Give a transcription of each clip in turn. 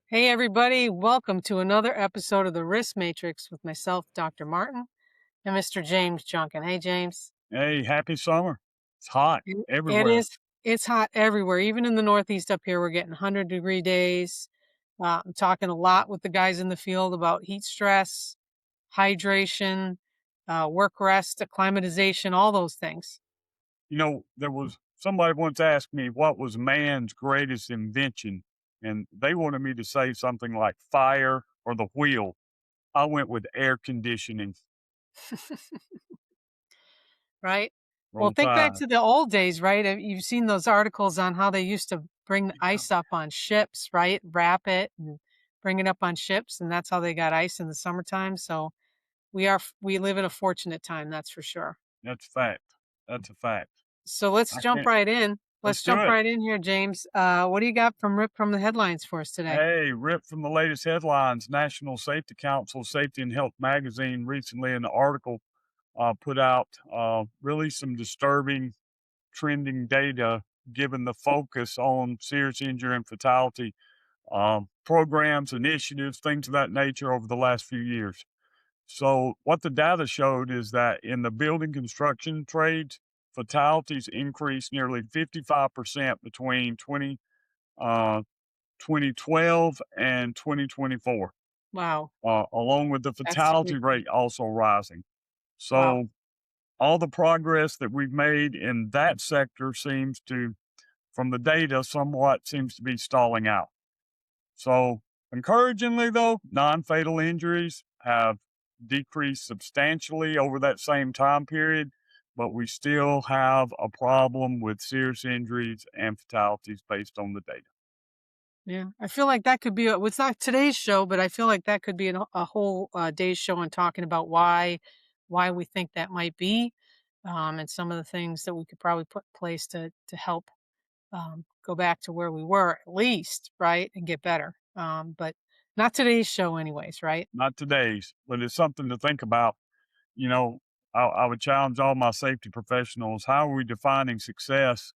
Hey, everybody. Welcome to another episode of the Risk Matrix with myself, Dr. Martin, and Mr. James Junkin. Hey, James. Hey, happy summer. It's hot It everywhere. is. It's hot everywhere. Even in the Northeast up here, we're getting 100-degree days. I'm talking a lot with the guys in the field about heat stress, hydration, work rest, acclimatization, all those things. There was somebody once asked me what was man's greatest invention, and they wanted me to say something like fire or the wheel. I went with air conditioning. Right? Well, Roll think back Tide. to the old days, right? You've seen those articles on how they used to bring the Yeah. ice up on ships, right? Wrap it and bring it up on ships, and that's how they got ice in the summertime. So we live in a fortunate time, that's for sure. That's a fact. That's a fact. So let's I jump can't. right in. Let's Let's do jump it. right in here, James. What do you got from Rip from the headlines for us today? Hey, ripped from the latest headlines. National Safety Council, Safety and Health Magazine recently in an article put out really some disturbing trending data given the focus on serious injury and fatality programs, initiatives, things of that nature over the last few years. So, what the data showed is that in the building construction trades, fatalities increased nearly 55% between uh, 2012 and 2024, Wow, along with the that's fatality significant. rate also rising. Wow. So, all the progress that we've made in that sector seems to, from the data, somewhat seems to be stalling out. So, encouragingly, though, non fatal injuries have decreased substantially over that same time period, but we still have a problem with serious injuries and fatalities based on the data. Yeah, I feel like that could be it's not today's show, but I feel like that could be a whole day's show on talking about why we think that might be, and some of the things that we could probably put in place to help go back to where we were at least, right, and get better. But not today's show, anyways, right? Not today's, but it's something to think about. You know, I would challenge all my safety professionals, how are we defining success,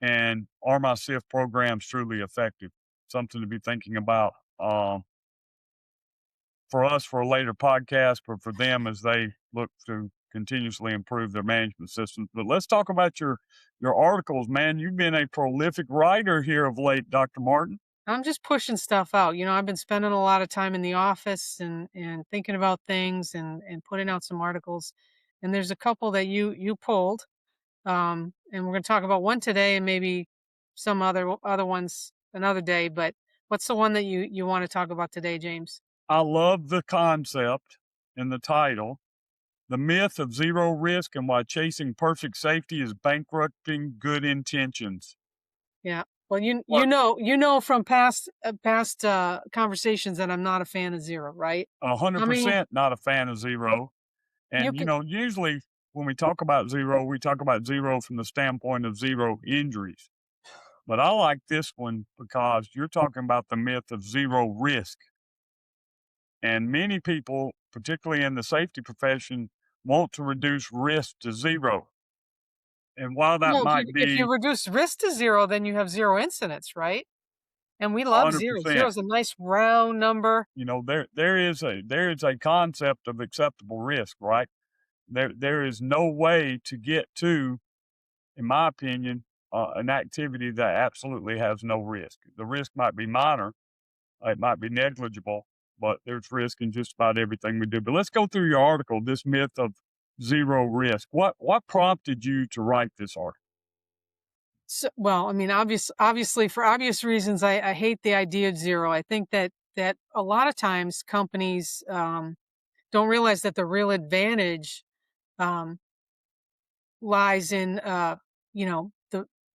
and are my SIF programs truly effective? Something to be thinking about. For us for a later podcast, but for them as they look to continuously improve their management systems. But let's talk about your articles, man. You've been a prolific writer here of late, Dr. Martin. I'm just pushing stuff out. I've been spending a lot of time in the office and thinking about things and putting out some articles. And there's a couple that you pulled. And we're going to talk about one today and maybe some other ones another day. But what's the one that you want to talk about today, James? I love the concept and the title, The Myth of Zero Risk and Why Chasing Perfect Safety is Bankrupting Good Intentions. Yeah. Well, you What? you know you know from past conversations that I'm not a fan of zero, right? I mean, 100% not a fan of zero. you And, can. usually when we talk about zero, we talk about zero from the standpoint of zero injuries. But I like this one because you're talking about the myth of zero risk. And many people, particularly in the safety profession, want to reduce risk to zero. And while that Well, might if you be reduce risk to zero, then you have zero incidents, right? And we love zero. Zero 100%, is a nice round number. there is a concept of acceptable risk, right? There is no way to get to, in my opinion, an activity that absolutely has no risk. The risk might be minor, it might be negligible, but there's risk in just about everything we do. But let's go through your article, this myth of zero risk. What prompted you to write this article? So, well, I mean, obviously, for obvious reasons, I hate the idea of zero. I think that a lot of times companies don't realize that the real advantage um, lies in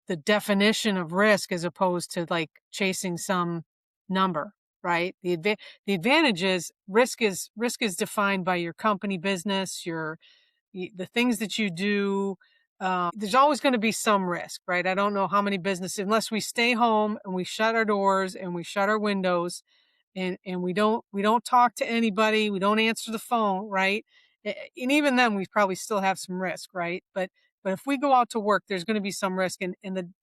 the definition of risk as opposed to like chasing some number, right? The advantage is risk is defined by your company business, the things that you do. There's always going to be some risk, right? I don't know how many businesses, unless we stay home and we shut our doors and we shut our windows and we don't talk to anybody, we don't answer the phone, right? And even then we probably still have some risk, right? But if we go out to work, there's going to be some risk, and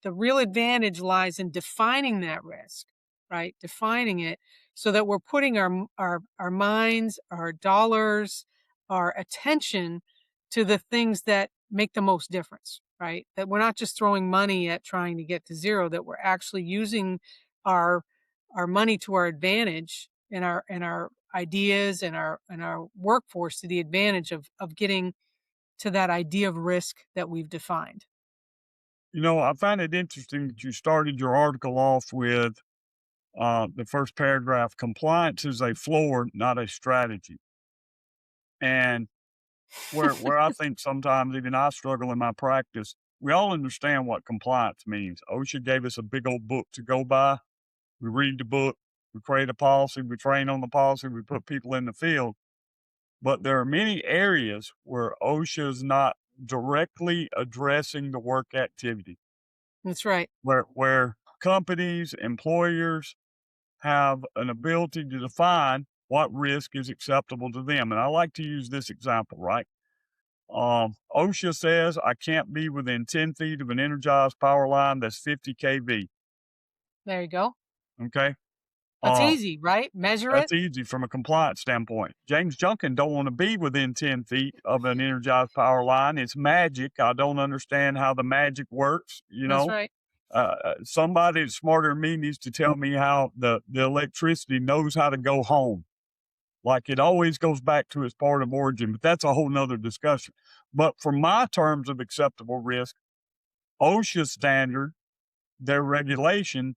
the real advantage lies in defining that risk, right? Defining it so that we're putting our minds, our dollars, our attention to the things that make the most difference, right? That we're not just throwing money at trying to get to zero, that we're actually using our our money to our advantage and our ideas and our workforce to the advantage of getting to that idea of risk that we've defined. I find it interesting that you started your article off with the first paragraph: compliance is a floor, not a strategy. And where I think sometimes even I struggle in my practice, we all understand what compliance means. OSHA gave us a big old book to go by. We read the book, we create a policy, we train on the policy, we put people in the field. But there are many areas where OSHA is not directly addressing the work activity, That's right. where companies, employers have an ability to define what risk is acceptable to them. And I like to use this example, right? OSHA says I can't be within 10 feet of an energized power line that's 50 kV. There you go. Okay. That's Uh, easy, right? Measure it. that's easy from a compliance standpoint. James Junkin don't want to be within 10 feet of an energized power line. It's magic. I don't understand how the magic works. That's right. Somebody that's smarter than me needs to tell me how the electricity knows how to go home. Like it always goes back to its part of origin, but that's a whole nother discussion. But for my terms of acceptable risk, OSHA standard, their regulation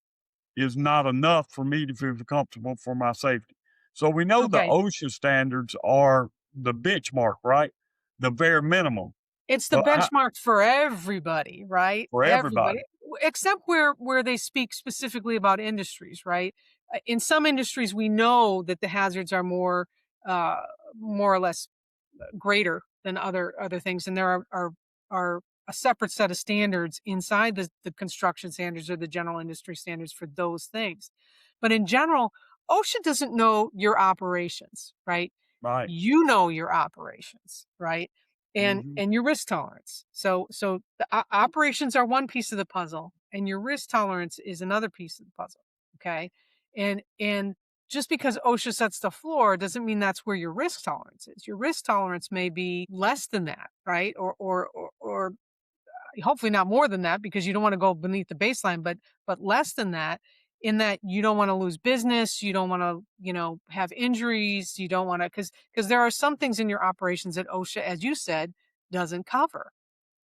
is not enough for me to feel comfortable for my safety. So we know the Okay. OSHA standards are the benchmark, right? The bare minimum. It's the But benchmark for everybody, right? for Everybody, everybody, except where they speak specifically about industries, right? In some industries, we know that the hazards are uh, more or less greater than other things, and there are a separate set of standards inside the construction standards or the general industry standards for those things. But in general, OSHA doesn't know your operations, right? right? You know your operations, right? Hmm. And your risk tolerance. So the operations are one piece of the puzzle, and your risk tolerance is another piece of the puzzle. Okay, and just because OSHA sets the floor doesn't mean that's where your risk tolerance is. Your risk tolerance may be less than that, right? Or hopefully not more than that because you don't want to go beneath the baseline, but less than that in that you don't want to lose business, you don't want to, have injuries, you don't want to because there are some things in your operations that OSHA, as you said, doesn't cover.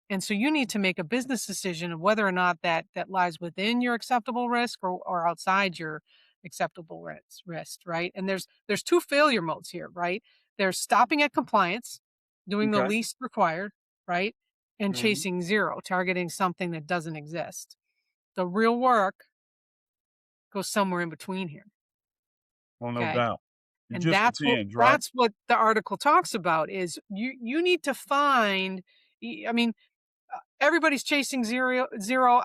And so you need to make a business decision of whether or not that lies within your acceptable risk or outside your acceptable risk, right? And there's two failure modes here, right? There's stopping at compliance, doing the Okay. least required, right? And Hmm. chasing zero, targeting something that doesn't exist. The real work goes somewhere in between here. Well, no Okay. doubt. It And just depends, right? that's what the article talks about is you need to find I mean, everybody's chasing zero.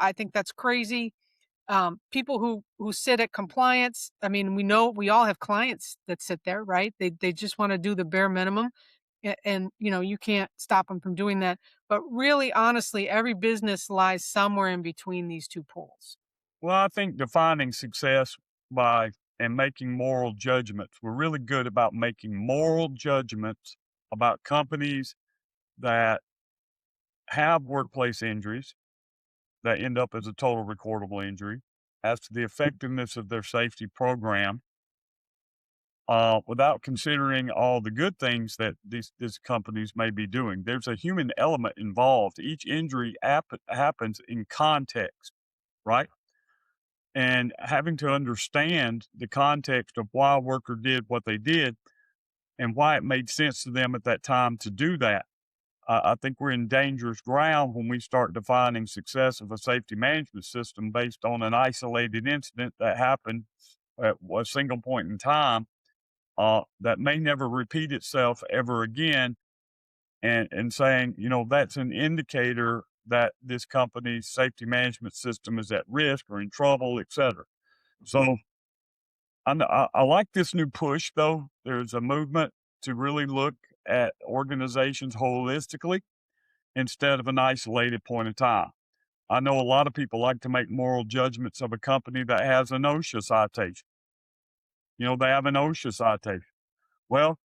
I think that's crazy. People who sit at compliance. I mean, we know we all have clients that sit there, right? They just want to do the bare minimum, and you can't stop them from doing that. But really, honestly, every business lies somewhere in between these two poles. Well, I think defining success by and making moral judgments. We're really good about making moral judgments about companies that have workplace injuries that end up as a total recordable injury, as to the effectiveness of their safety program, without considering all the good things that these companies may be doing. There's a human element involved. Each injury happens in context, right? And having to understand the context of why a worker did what they did and why it made sense to them at that time to do that. I think we're in dangerous ground when we start defining success of a safety management system based on an isolated incident that happened at a single point in time, that may never repeat itself ever again. And saying, that's an indicator that this company's safety management system is at risk or in trouble, et cetera. So I like this new push, though. There's a movement to really look at organizations holistically instead of an isolated point in time. I know a lot of people like to make moral judgments of a company that has an OSHA citation. They have an OSHA citation. Well,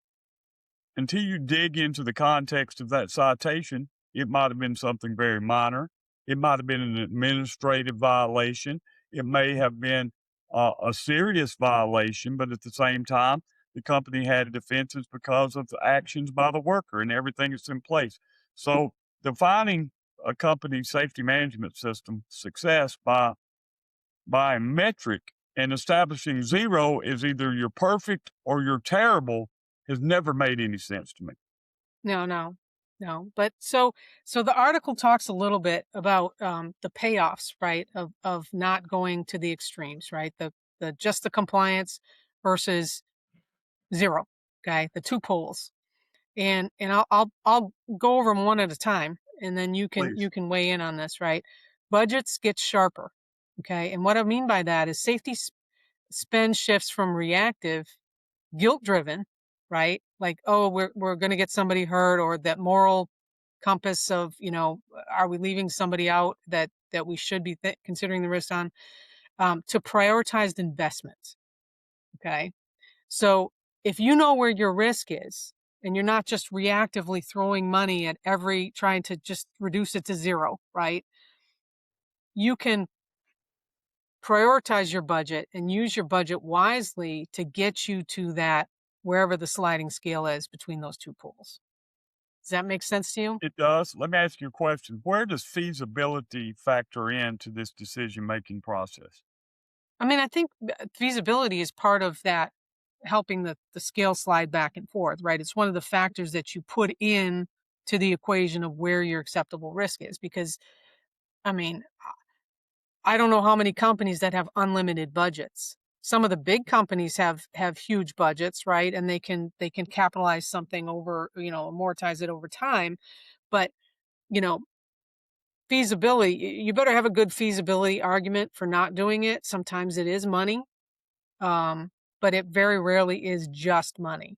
until you dig into the context of that citation, it might have been something very minor. It might have been an administrative violation. It may have been a serious violation, but at the same time, the company had defenses because of the actions by the worker and everything that's in place. So, defining a company's safety management system success by a metric and establishing zero is either you're perfect or you're terrible has never made any sense to me. No, no, no. But so the article talks a little bit about the payoffs, right? Of not going to the extremes, right? The just the compliance versus zero. Okay, the two poles, and I'll go over them one at a time, and then Please. you can weigh in on this, right? Budgets get sharper. Okay, and what I mean by that is spend shifts from reactive, guilt driven, right? Like, oh, we're going to get somebody hurt, or that moral compass of, are we leaving somebody out that we should be considering the risk on, to prioritized investments. Okay. So if you know where your risk is and you're not just reactively throwing money at trying to just reduce it to zero, right? You can prioritize your budget and use your budget wisely to get you to that, wherever the sliding scale is between those two pools. Does that make sense to you? It does. Let me ask you a question. Where does feasibility factor into this decision making process? I mean, I think feasibility is part of that, helping the scale slide back and forth, right? It's one of the factors that you put in to the equation of where your acceptable risk is. Because, I mean, I don't know how many companies that have unlimited budgets. Some of the big companies have huge budgets, right? And they can capitalize something over, amortize it over time. But, you know, feasibility, you better have a good feasibility argument for not doing it. Sometimes it is money. But it very rarely is just money.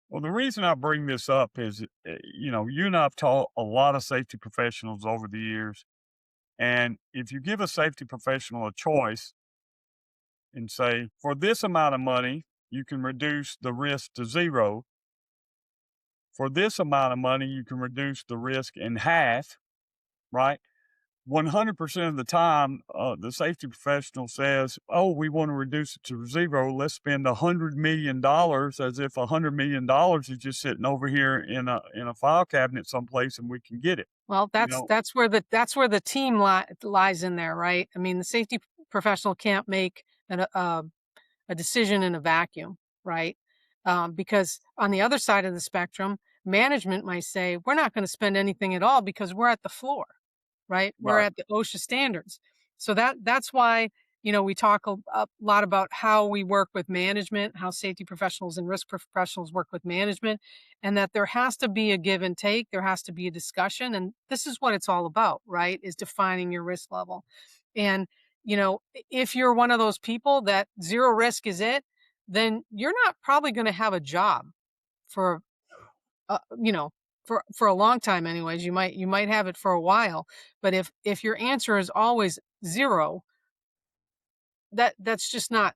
Well, the reason I bring this up is, you and I have taught a lot of safety professionals over the years. And if you give a safety professional a choice and say, for this amount of money, you can reduce the risk to zero. For this amount of money, you can reduce the risk in half, right? 100% of the time, the safety professional says, "Oh, we want to reduce it to zero. Let's spend $100 million," as if $100 million is just sitting over here in a file cabinet someplace and we can get it. Well, You know, that's where the team lies in there, right? I mean, the safety professional can't make a decision in a vacuum, right? Because on the other side of the spectrum, management might say, we're not going to spend anything at all because we're at the floor, right? We're right? at the OSHA standards. So that's why, we talk a lot about how we work with management, how safety professionals and risk professionals work with management, and that there has to be a give and take. There has to be a discussion. And this is what it's all about, right? Is defining your risk level. And, if you're one of those people that zero risk is it, then you're not probably going to have a job for, uh, you know, for a long time anyways. You might have it for a while, but if your answer is always zero, that's just not,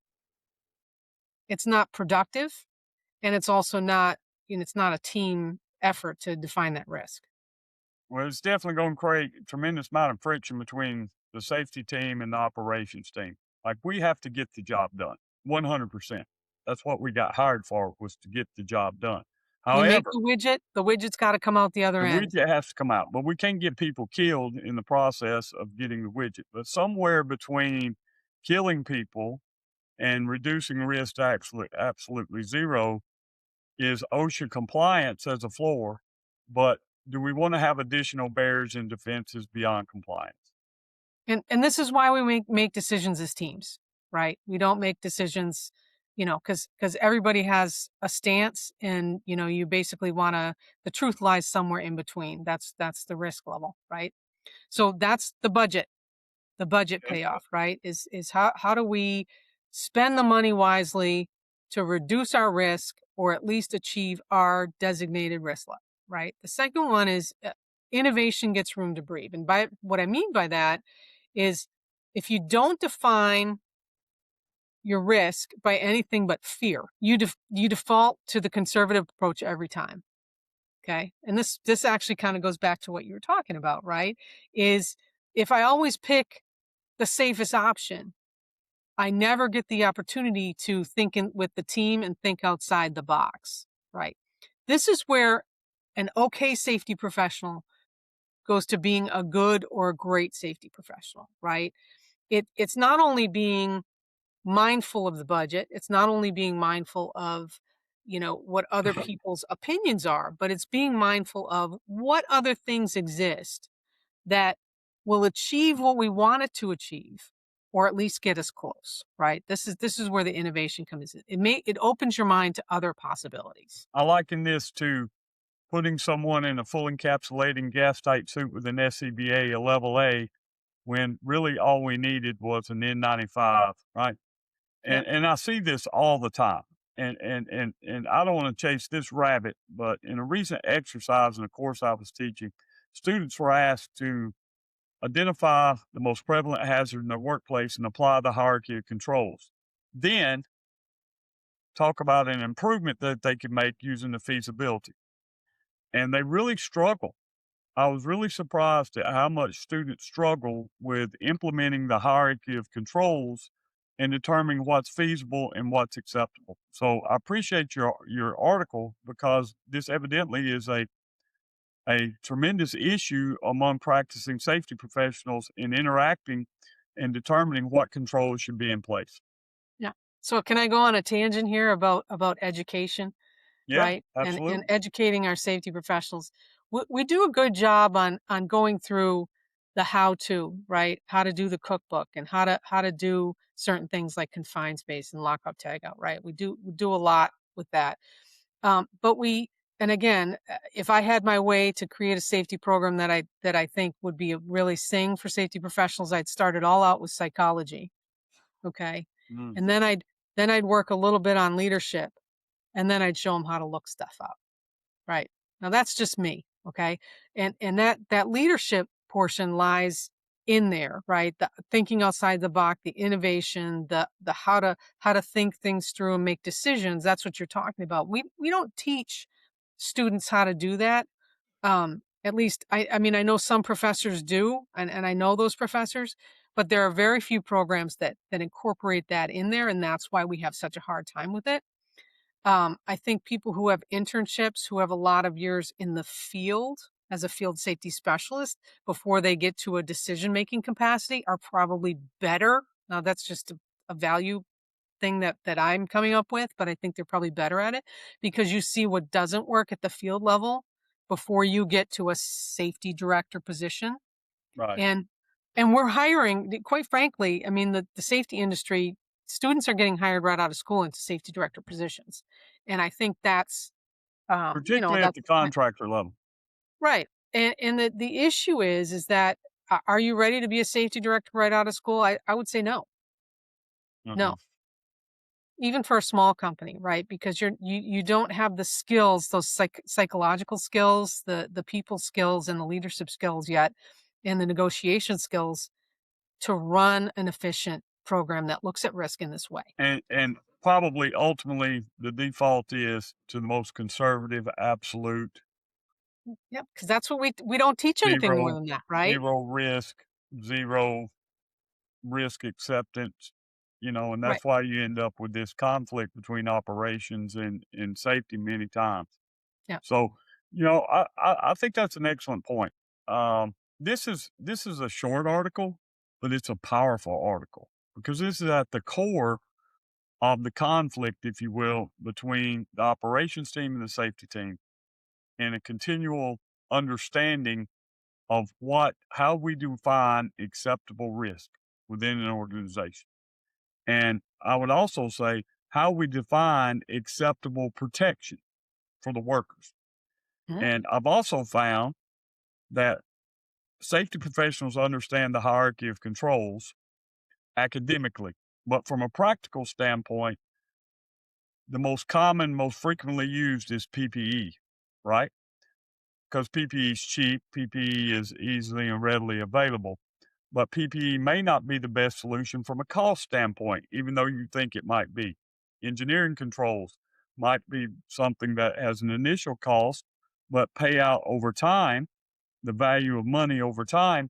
it's not productive, and it's also not, it's not a team effort to define that risk. Well, it's definitely going to create a tremendous amount of friction between the safety team and the operations team. Like we have to get the job done, 100%. That's what we got hired for, was to get the job done. You make However, the widget's got to come out the other the end. widget has to come out, but we can't get people killed in the process of getting the widget. But somewhere between killing people and reducing risk to absolutely zero is OSHA compliance as a floor. But do we want to have additional barriers and defenses beyond compliance? And this is why we make decisions as teams, right? We don't make decisions, because everybody has a stance, and you basically want to, the truth lies somewhere in between. That's the risk level, right? So that's the budget Okay. payoff, right? Is how do we spend the money wisely to reduce our risk, or at least achieve our designated risk level, right? The second one is innovation gets room to breathe. And by what I mean by that is if you don't define your risk by anything but fear, you default to the conservative approach every time. Okay. And this actually kind of goes back to what you were talking about, right? Is if I always pick the safest option, I never get the opportunity to think with the team and think outside the box, right? This is where an okay safety professional goes to being a good or a great safety professional, right? It's not only being mindful of the budget, it's not only being mindful of, what other people's opinions are, but it's being mindful of what other things exist that will achieve what we want it to achieve, or at least get us close, right? This is where the innovation comes in. It opens your mind to other possibilities. I liken this to putting someone in a full encapsulating gas tight suit with an SCBA, a level A, when really all we needed was an N95, right? Yeah. And I see this all the time. And I don't want to chase this rabbit, but in a recent exercise in a course I was teaching, students were asked to identify the most prevalent hazard in their workplace and apply the hierarchy of controls. Then talk about an improvement that they could make using the feasibility. And they really struggle. I was really surprised at how much students struggle with implementing the hierarchy of controls and determining what's feasible and what's acceptable. So I appreciate your article because this evidently is a tremendous issue among practicing safety professionals in interacting and determining what controls should be in place. Yeah. So can I go on a tangent here about education? Yeah, Right? And absolutely. educating our safety professionals. We do a good job on going through the how to, right? How to do the cookbook and how to do certain things like confined space and lockup tagout, right? We do a lot with that. But and again, if I had my way to create a safety program that I think would be a really sing for safety professionals, I'd start it all out with psychology. Okay. Mm, And then I'd work a little bit on leadership, and then I'd show them how to look stuff up. Right. Now that's just me. Okay. And that leadership portion lies in there, right? The thinking outside the box, the innovation, the how to think things through and make decisions. That's what you're talking about. We don't teach students how to do that. At least I mean I know some professors do, and I know those professors, but there are very few programs that incorporate that in there, and that's why we have such a hard time with it. I think people who have internships, who have a lot of years in the field as a field safety specialist before they get to a decision making capacity are probably better. Now, that's just a value thing that I'm coming up with, but I think they're probably better at it because you see what doesn't work at the field level before you get to a safety director position. right. And and we're hiring, quite frankly, I mean, the safety industry, students are getting hired right out of school into safety director positions. And I think that's, Particularly at that's the contractor level. right. And the issue is that, are you ready to be a safety director right out of school? I would say no, no, Mm-mm. even for a small company, right? Because you don't have the skills, those psychological skills, the people skills and the leadership skills yet, and the negotiation skills to run an efficient program that looks at risk in this way. And probably ultimately the default is to the most conservative, absolute, Yep, because that's what we don't teach anything more zero than that, right? zero risk, zero risk acceptance, and Right. that's why you end up with this conflict between operations and safety many times. Yeah. So, I think that's an excellent point. This is a short article, but it's a powerful article because this is at the core of the conflict, if you will, between the operations team and the safety team, and a continual understanding of how we define acceptable risk within an organization. And I would also say how we define acceptable protection for the workers. Mhm. And I've also found that safety professionals understand the hierarchy of controls academically, but from a practical standpoint, the most common, most frequently used is PPE, right? because PPE is cheap, PPE is easily and readily available. But PPE may not be the best solution from a cost standpoint, even though you think it might be. Engineering controls might be something that has an initial cost, but payout over time, the value of money over time,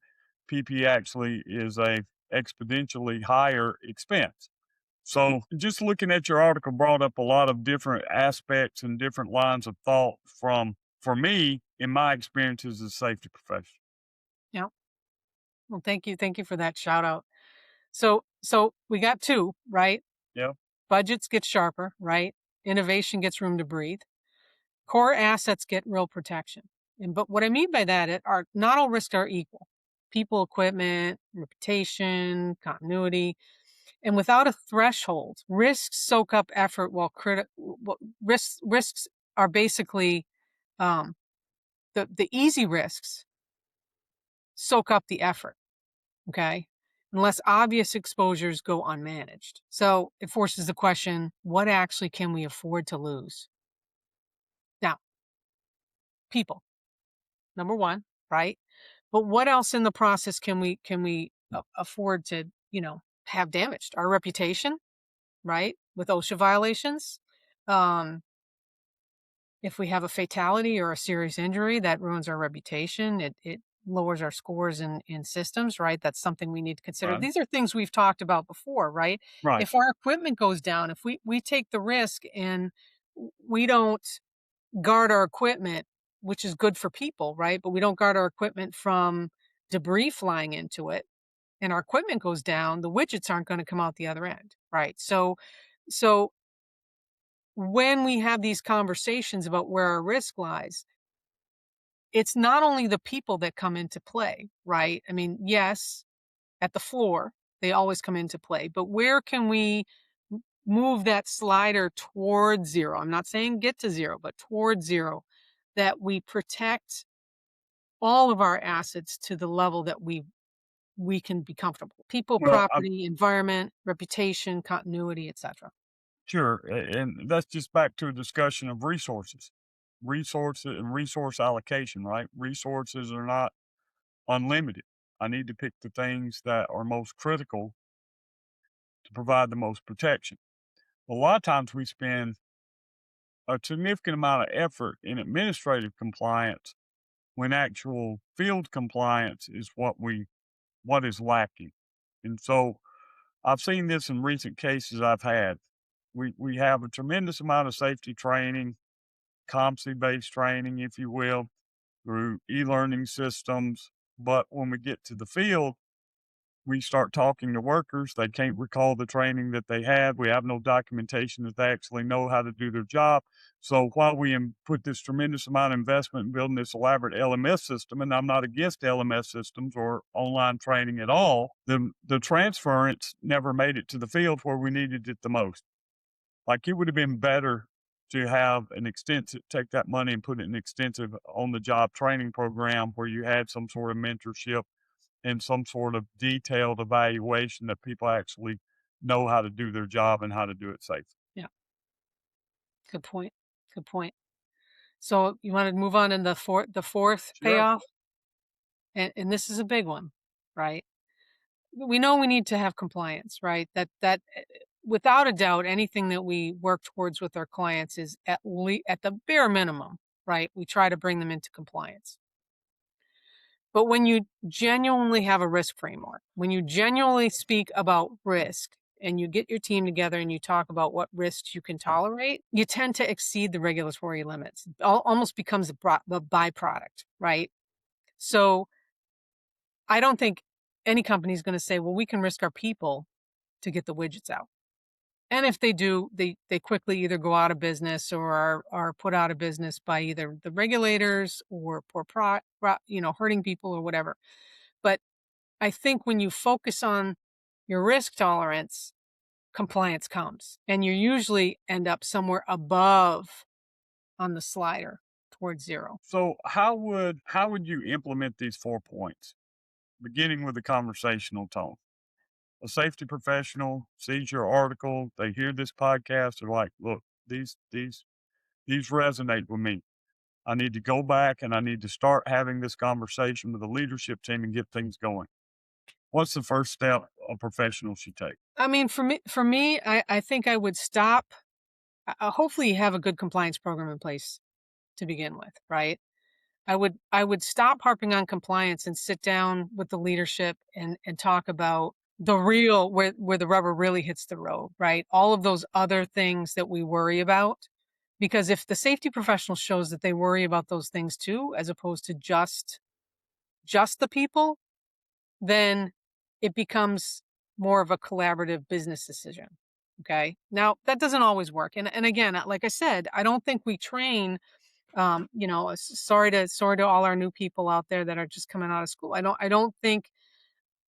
PPE actually is a exponentially higher expense. So just looking at your article brought up a lot of different aspects and different lines of thought from, for me, in my experiences as a safety professional. Yeah. Well, thank you for that shout out. So we got two, right? Yeah, Budgets get sharper, right? Innovation gets room to breathe. Core assets get real protection. But what I mean by that are not all risks are equal. People, equipment, reputation, continuity, and without a threshold, risks soak up effort while risks are basically um, the easy risks soak up the effort. Okay. Unless obvious exposures go unmanaged. So it forces the question, what actually can we afford to lose? Now, people, number one, right? But what else in the process can we afford to, have damaged? Our reputation, right? With OSHA violations. Um, if we have a fatality or a serious injury, that ruins our reputation. It lowers our scores in systems, right? That's something we need to consider. right, These are things we've talked about before, right? right. If our equipment goes down, if we take the risk and we don't guard our equipment, which is good for people, right? But we don't guard our equipment from debris flying into it, and our equipment goes down, the widgets aren't going to come out the other end, right? So when we have these conversations about where our risk lies, it's not only the people that come into play, right? I mean, yes, at the floor, they always come into play, but where can we move that slider towards zero? I'm not saying get to zero, but towards zero, that we protect all of our assets to the level that we can be comfortable. People, Well, property, environment, reputation, continuity, etc. sure, and that's just back to a discussion of resources and resource allocation, right? Resources are not unlimited. I need to pick the things that are most critical to provide the most protection. A lot of times we spend a significant amount of effort in administrative compliance when actual field compliance is what is lacking. And so I've seen this in recent cases I've had. We have a tremendous amount of safety training, competency-based training, if you will, through e-learning systems. But when we get to the field, we start talking to workers. They can't recall the training that they had. We have no documentation that they actually know how to do their job. So while we put this tremendous amount of investment in building this elaborate LMS system, and I'm not against LMS systems or online training at all, the transference never made it to the field where we needed it the most. Like, it would have been better to have an extensive take that money and put it in an extensive on the job training program where you had some sort of mentorship and some sort of detailed evaluation that people actually know how to do their job and how to do it safely. Yeah, good point. Good point. So you want to move on in the fourth Sure. payoff, and this is a big one, right? We know we need to have compliance, right? That without a doubt, anything that we work towards with our clients is at the bare minimum, right? We try to bring them into compliance. But when you genuinely have a risk framework, when you genuinely speak about risk and you get your team together and you talk about what risks you can tolerate, you tend to exceed the regulatory limits. It almost becomes a byproduct, right? So I don't think any company is going to say, well, we can risk our people to get the widgets out. And if they do, they quickly either go out of business or are put out of business by either the regulators or hurting people or whatever. But I think when you focus on your risk tolerance, compliance comes, and you usually end up somewhere above on the slider towards zero. So how would you implement these 4 points, beginning with a conversational tone? A safety professional sees your article, they hear this podcast, they're like, "Look, these resonate with me. I need to go back and I need to start having this conversation with the leadership team and get things going. What's the first step a professional should take? I mean, for me, I think I would stop. Hopefully, you have a good compliance program in place to begin with, right? I would stop harping on compliance and sit down with the leadership and talk about the real where the rubber really hits the road, right? All of those other things that we worry about. Because if the safety professional shows that they worry about those things too, as opposed to just the people, then it becomes more of a collaborative business decision. Okay. Now that doesn't always work. And again, like I said, I don't think we train sorry to all our new people out there that are just coming out of school. I don't think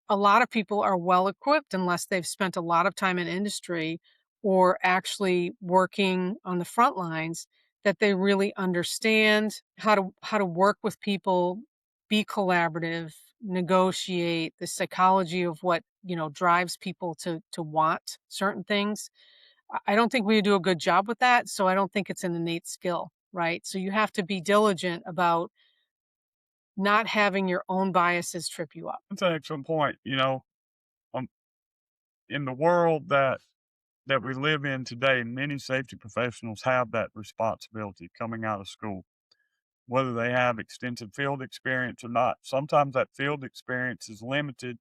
a lot of people are well equipped unless they've spent a lot of time in industry or actually working on the front lines, that they really understand how to work with people, be collaborative, negotiate, the psychology of what, drives people to want certain things. I don't think we do a good job with that, so I don't think it's an innate skill, right? So you have to be diligent about not having your own biases trip you up. That's an excellent point. Um, in the world that we live in today, many safety professionals have that responsibility coming out of school, whether they have extensive field experience or not. Sometimes that field experience is limited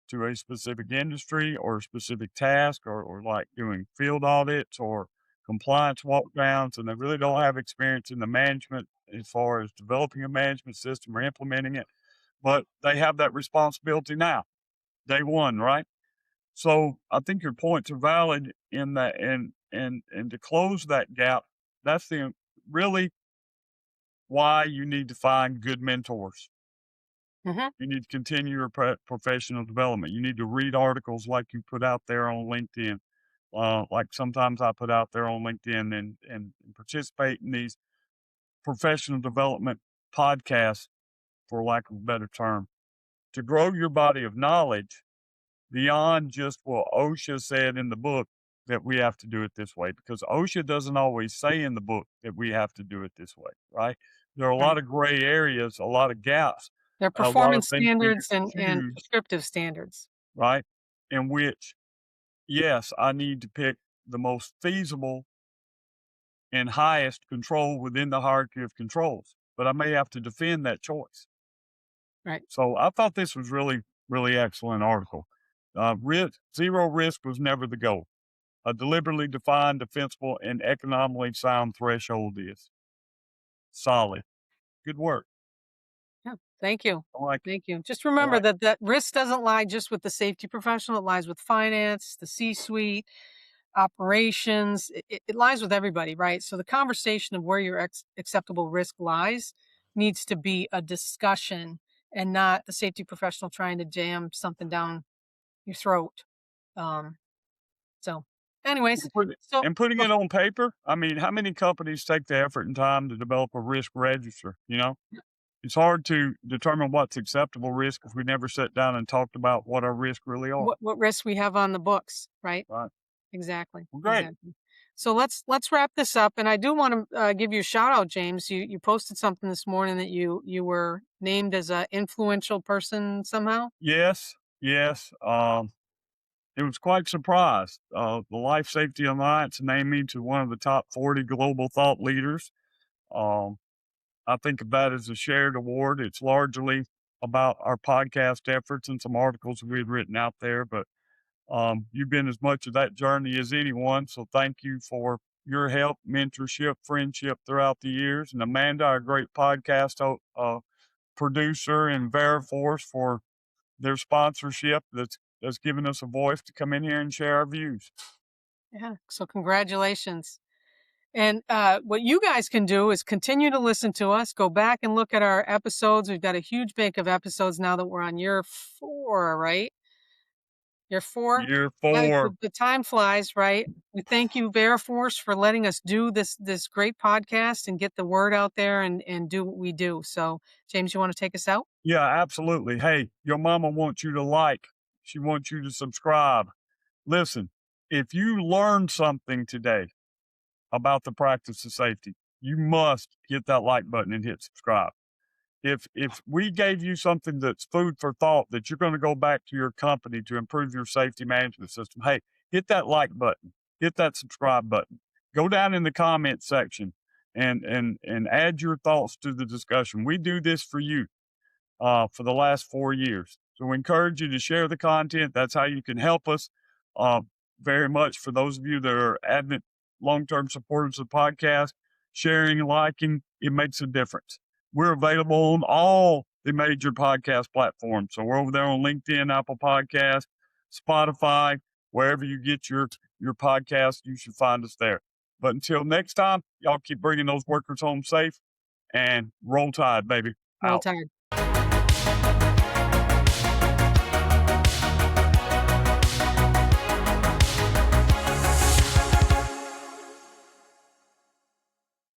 to a specific industry or a specific task, or like doing field audits or compliance walkdowns, and they really don't have experience in the management as far as developing a management system or implementing it. But they have that responsibility now, day one, right? So I think your points are valid in that, and to close that gap, that's the really why you need to find good mentors. Mhm. You need to continue your professional development. You need to read articles like you put out there on LinkedIn. Like sometimes I put out there on LinkedIn, and participate in these professional development podcasts, for lack of a better term, to grow your body of knowledge beyond just what OSHA said in the book that we have to do it this way, because OSHA doesn't always say in the book that we have to do it this way, right? There are a Right. lot of gray areas, a lot of gaps, They're a lot of performance things we standards could and choose, prescriptive standards. right? In which, yes, I need to pick the most feasible and highest control within the hierarchy of controls, but I may have to defend that choice. Right. So I thought this was really, really excellent article. Zero risk was never the goal. A deliberately defined, defensible, and economically sound threshold is solid. Good work. Yeah. Thank you. I like it. Thank you. Just I remember like that risk doesn't lie just with the safety professional. It lies with finance, the C-suite, operations. It lies with everybody, right? So the conversation of where your acceptable risk lies needs to be a discussion and not the safety professional trying to jam something down your throat. Um, so, anyways, so and putting bef- it on paper. I mean, how many companies take the effort and time to develop a risk register? It's hard to determine what's acceptable risk if we never sat down and talked about what our risks really are. what risks we have on the books, right? Right. Exactly, Well, great. exactly. So let's wrap this up, and I do want to give you a shout out, James. You posted something this morning that you were named as a influential person somehow. Yes. Yes. It was quite surprised. The Life Safety Alliance named me to one of the top 40 global thought leaders. Um, I think of that as a shared award. It's largely about our podcast efforts and some articles we had written out there, but you've been as much of that journey as anyone. So thank you for your help, mentorship, friendship throughout the years. And Amanda, our great podcast producer, and Veriforce for their sponsorship that's given us a voice to come in here and share our views. Yeah. So congratulations. And what you guys can do is continue to listen to us. Go back and look at our episodes. We've got a huge bank of episodes now that we're on year 4, right? Year 4. Year Yeah, four. the time flies, right? We thank you, Veriforce, for letting us do this great podcast and get the word out there and do what we do. So, James, you want to take us out? Yeah, absolutely. Hey, your mama wants you to like. She wants you to subscribe. Listen, if you learned something today about the practice of safety, you must hit that like button and hit subscribe. If we gave you something that's food for thought that you're going to go back to your company to improve your safety management system, hey, hit that like button, hit that subscribe button. Go down in the comment section and add your thoughts to the discussion. We do this for you for the last 4 years. So we encourage you to share the content. That's how you can help us uh, very much. For those of you that are avid long-term supporters of the podcast, sharing, liking, it makes a difference. We're available on all the major podcast platforms. So we're over there on LinkedIn, Apple Podcasts, Spotify, wherever you get your podcast, you should find us there. But until next time, y'all keep bringing those workers home safe and roll tide, baby. Roll Out. Tide.